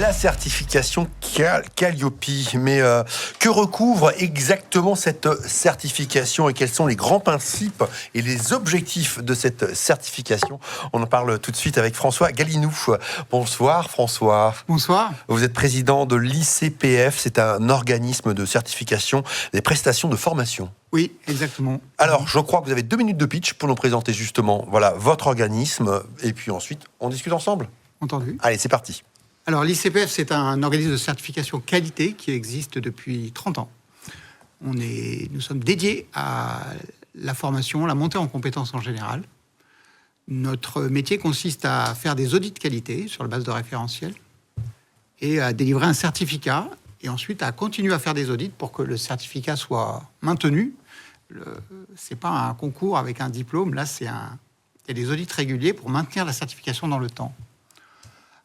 La certification Calliope. Mais que recouvre exactement cette certification et quels sont les grands principes et les objectifs de cette certification? On en parle tout de suite avec François Galinou. Bonsoir François. Bonsoir. Vous êtes président de l'ICPF, c'est un organisme de certification des prestations de formation. Oui, exactement. Alors, je crois que vous avez 2 minutes de pitch pour nous présenter justement votre organisme et puis ensuite on discute ensemble. Entendu. Allez, c'est parti. Alors, l'ICPF, c'est un organisme de certification qualité qui existe depuis 30 ans. Nous sommes dédiés à la formation, la montée en compétences en général. Notre métier consiste à faire des audits de qualité sur la base de référentiels et à délivrer un certificat et ensuite à continuer à faire des audits pour que le certificat soit maintenu. C'est pas un concours avec un diplôme, là, il y a des audits réguliers pour maintenir la certification dans le temps.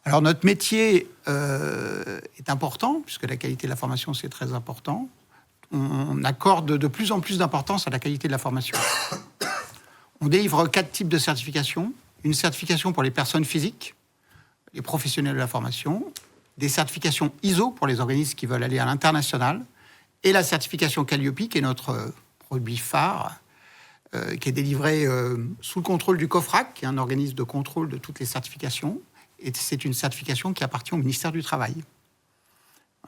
Alors, notre métier est important, puisque la qualité de la formation, c'est très important. On accorde de plus en plus d'importance à la qualité de la formation. On délivre 4 types de certifications. Une certification pour les personnes physiques, les professionnels de la formation, des certifications ISO pour les organismes qui veulent aller à l'international, et la certification Calliope, qui est notre produit phare, qui est délivré sous le contrôle du COFRAC, qui est un organisme de contrôle de toutes les certifications. Et c'est une certification qui appartient au ministère du Travail.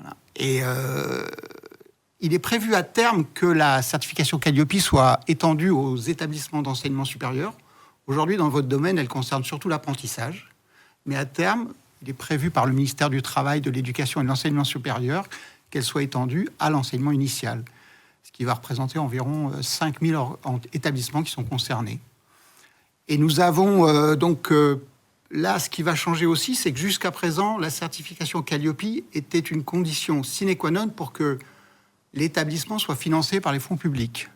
Voilà. Et il est prévu à terme que la certification Calliope soit étendue aux établissements d'enseignement supérieur. Aujourd'hui, dans votre domaine, elle concerne surtout l'apprentissage. Mais à terme, il est prévu par le ministère du Travail, de l'Éducation et de l'Enseignement supérieur qu'elle soit étendue à l'enseignement initial, ce qui va représenter environ 5000 établissements qui sont concernés. Et nous avons là, ce qui va changer aussi, c'est que jusqu'à présent, la certification Calliope était une condition sine qua non pour que l'établissement soit financé par les fonds publics.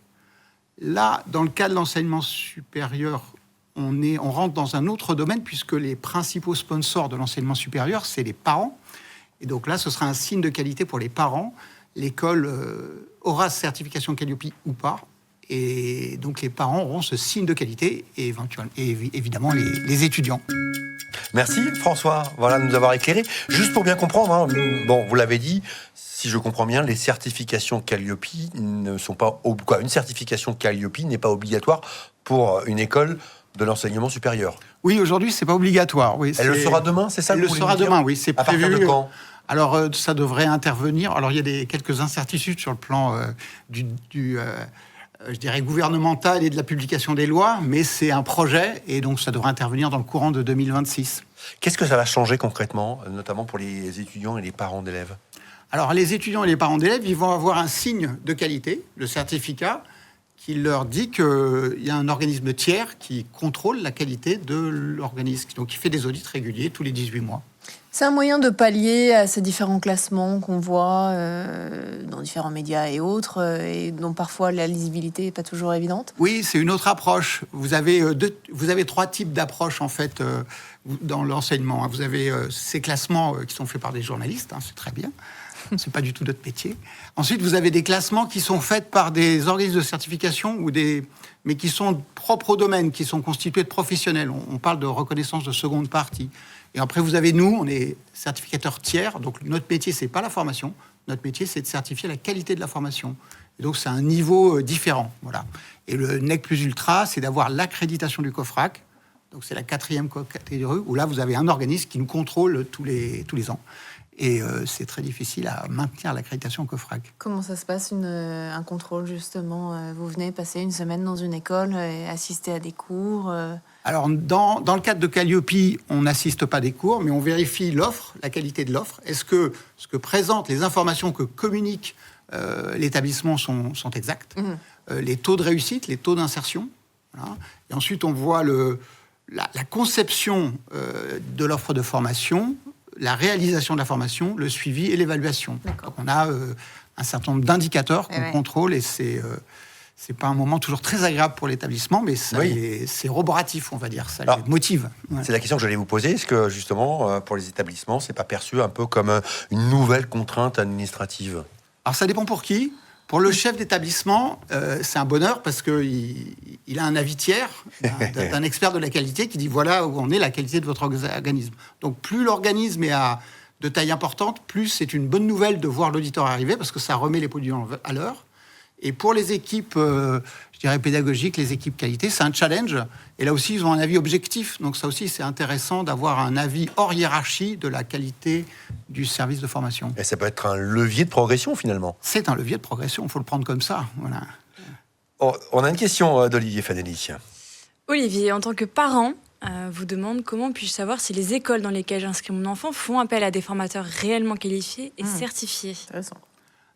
Là, dans le cas de l'enseignement supérieur, on rentre dans un autre domaine, puisque les principaux sponsors de l'enseignement supérieur, c'est les parents. Et donc là, ce sera un signe de qualité pour les parents. L'école aura certification Calliope ou pas. Et donc les parents auront ce signe de qualité et évidemment les étudiants. Merci François, de nous avoir éclairé. Juste pour bien comprendre, vous l'avez dit, si je comprends bien, les certifications Calliope ne sont pas... Une certification Calliope n'est pas obligatoire pour une école de l'enseignement supérieur. Oui, aujourd'hui, c'est pas obligatoire. Oui, Elle le sera demain, c'est ça? Elle le sera demain, oui, c'est prévu. À partir de quand? Alors, ça devrait intervenir. Alors, il y a quelques incertitudes sur le plan je dirais gouvernemental et de la publication des lois, mais c'est un projet et donc ça devrait intervenir dans le courant de 2026. Qu'est-ce que ça va changer concrètement, notamment pour les étudiants et les parents d'élèves? Alors, les étudiants et les parents d'élèves, ils vont avoir un signe de qualité, le certificat, qui leur dit qu'il y a un organisme tiers qui contrôle la qualité de l'organisme, donc qui fait des audits réguliers tous les 18 mois. C'est un moyen de pallier à ces différents classements qu'on voit dans différents médias et autres, et dont parfois la lisibilité n'est pas toujours évidente. Oui, c'est une autre approche. Vous avez 3 types d'approches, en fait, dans l'enseignement. Vous avez ces classements qui sont faits par des journalistes, c'est très bien. C'est pas du tout notre métier. Ensuite, vous avez des classements qui sont faits par des organismes de certification mais qui sont propres au domaine, qui sont constitués de professionnels. On parle de reconnaissance de seconde partie. Et après, vous avez nous, on est certificateurs tiers. Donc, notre métier, c'est pas la formation. Notre métier, c'est de certifier la qualité de la formation. Et donc, c'est un niveau différent. Voilà. Et le NEC plus ultra, c'est d'avoir l'accréditation du COFRAC. Donc, c'est la 4e catégorie, où là, vous avez un organisme qui nous contrôle tous les ans. Et c'est très difficile à maintenir l'accréditation au COFRAC. Comment ça se passe, un contrôle, justement? Vous venez passer une semaine dans une école et assister à des cours Alors, dans le cadre de Calliope, on n'assiste pas à des cours, mais on vérifie l'offre, la qualité de l'offre. Est-ce que ce que présentent les informations que communique l'établissement sont exactes? Les taux de réussite, les taux d'insertion. Voilà. Et ensuite, on voit la conception de l'offre de formation, la réalisation de la formation, le suivi et l'évaluation. Donc, on a un certain nombre d'indicateurs qu'on contrôle et c'est pas un moment toujours très agréable pour l'établissement, mais c'est roboratif, on va dire, ça les motive. Ouais. C'est la question que j'allais vous poser. Est-ce que, justement, pour les établissements, c'est pas perçu un peu comme une nouvelle contrainte administrative? Alors, ça dépend pour qui. Pour le chef d'établissement, c'est un bonheur parce qu'il a un avis tiers d'un expert de la qualité qui dit voilà où en est la qualité de votre organisme. Donc plus l'organisme est à de taille importante, plus c'est une bonne nouvelle de voir l'auditeur arriver, parce que ça remet les produits à l'heure. Et pour les équipes, je dirais pédagogiques, les équipes qualité, c'est un challenge. Et là aussi, ils ont un avis objectif. Donc ça aussi, c'est intéressant d'avoir un avis hors hiérarchie de la qualité du service de formation. Et ça peut être un levier de progression, finalement. C'est un levier de progression, il faut le prendre comme ça. Voilà. On a une question d'Olivier Fanelli. Olivier, en tant que parent, vous demande comment puis-je savoir si les écoles dans lesquelles j'inscris mon enfant font appel à des formateurs réellement qualifiés et certifiés. Intéressant.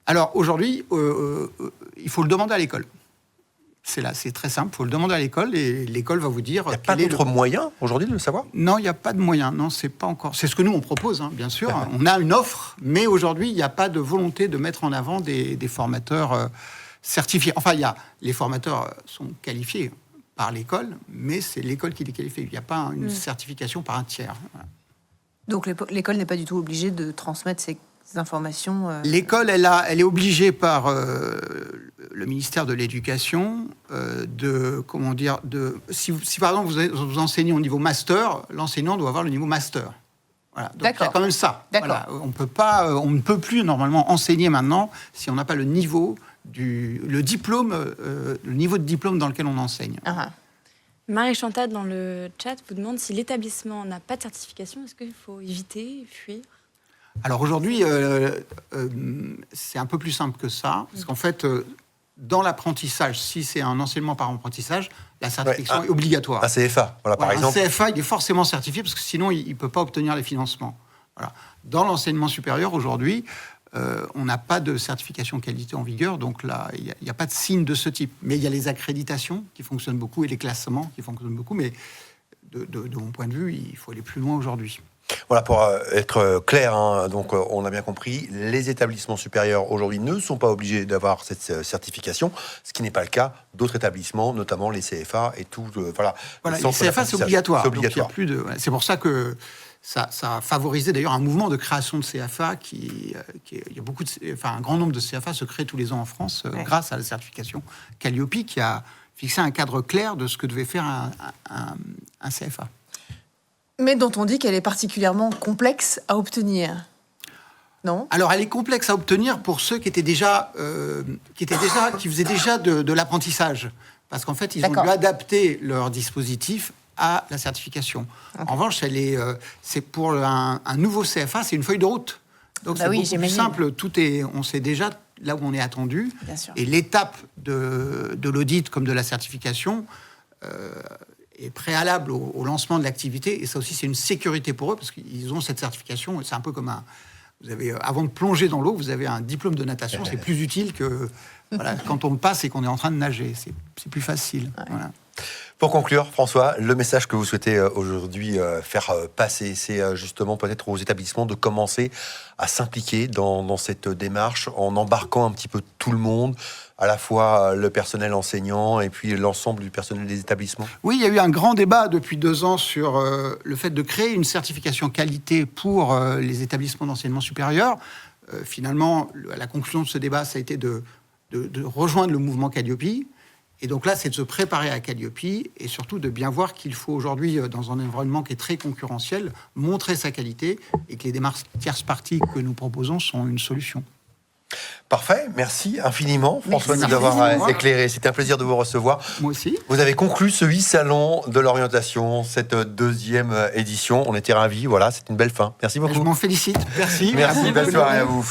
Alors aujourd'hui, il faut le demander à l'école. C'est très simple, il faut le demander à l'école et l'école va vous dire... Il n'y a pas d'autre moyen aujourd'hui de le savoir ? Non, il n'y a pas de moyen. Non, c'est pas encore... C'est ce que nous, on propose, bien sûr. On a une offre, mais aujourd'hui, il n'y a pas de volonté de mettre en avant des formateurs certifiés. Enfin, les formateurs sont qualifiés par l'école, mais c'est l'école qui les qualifie. Il n'y a pas une certification par un tiers. Voilà. Donc l'école n'est pas du tout obligée de transmettre ces informations. L'école, elle est obligée par le ministère de l'Éducation si par exemple vous enseignez au niveau master, l'enseignant doit avoir le niveau master. Voilà. Donc il y a quand même ça. Voilà. On ne peut plus normalement enseigner maintenant si on n'a pas le niveau le niveau de diplôme dans lequel on enseigne. Marie-Chantal, dans le chat, vous demande si l'établissement n'a pas de certification, est-ce qu'il faut éviter, fuir ? Alors aujourd'hui, c'est un peu plus simple que ça, parce qu'en fait, dans l'apprentissage, si c'est un enseignement par apprentissage, la certification est obligatoire. Un CFA, par exemple. Un CFA, il est forcément certifié, parce que sinon, il ne peut pas obtenir les financements. Voilà. Dans l'enseignement supérieur, aujourd'hui, on n'a pas de certification qualité en vigueur, donc là, il n'y a pas de signe de ce type. Mais il y a les accréditations qui fonctionnent beaucoup et les classements qui fonctionnent beaucoup, mais de mon point de vue, il faut aller plus loin aujourd'hui. Voilà, pour être clair, donc on a bien compris, les établissements supérieurs aujourd'hui ne sont pas obligés d'avoir cette certification, ce qui n'est pas le cas d'autres établissements, notamment les CFA et tout. Voilà, les CFA, c'est obligatoire. C'est obligatoire. Donc, c'est pour ça que ça a favorisé d'ailleurs un mouvement de création de CFA il y a un grand nombre de CFA se créent tous les ans en France grâce à la certification Calliope qui a fixé un cadre clair de ce que devait faire un CFA. Mais dont on dit qu'elle est particulièrement complexe à obtenir. Non ? Alors, elle est complexe à obtenir pour ceux qui faisaient déjà de l'apprentissage. Parce qu'en fait, ils ont dû adapter leur dispositif à la certification. En revanche, c'est pour un nouveau CFA, c'est une feuille de route. Donc, c'est beaucoup plus simple. On sait déjà là où on est attendu. Et l'étape de l'audit comme de la certification est préalable au lancement de l'activité. Et ça aussi, c'est une sécurité pour eux, parce qu'ils ont cette certification. C'est un peu comme avant de plonger dans l'eau, vous avez un diplôme de natation. C'est plus utile que quand on le passe et qu'on est en train de nager. C'est plus facile. Ouais. Voilà. Pour conclure, François, le message que vous souhaitez aujourd'hui faire passer, c'est justement peut-être aux établissements de commencer à s'impliquer dans cette démarche en embarquant un petit peu tout le monde, à la fois le personnel enseignant et puis l'ensemble du personnel des établissements. Oui, il y a eu un grand débat depuis 2 ans sur le fait de créer une certification qualité pour les établissements d'enseignement supérieur. Finalement, la conclusion de ce débat, ça a été de rejoindre le mouvement Calliope. Et donc là, c'est de se préparer à Calliope et surtout de bien voir qu'il faut aujourd'hui, dans un environnement qui est très concurrentiel, montrer sa qualité et que les démarches tierces parties que nous proposons sont une solution. Parfait, merci infiniment François de nous avoir éclairé. C'était un plaisir de vous recevoir. Moi aussi. Vous avez conclu ce 8 salons de l'orientation, cette 2e édition. On était ravis, voilà, c'est une belle fin. Merci beaucoup. Je m'en félicite. Merci. Merci, belle soirée à vous.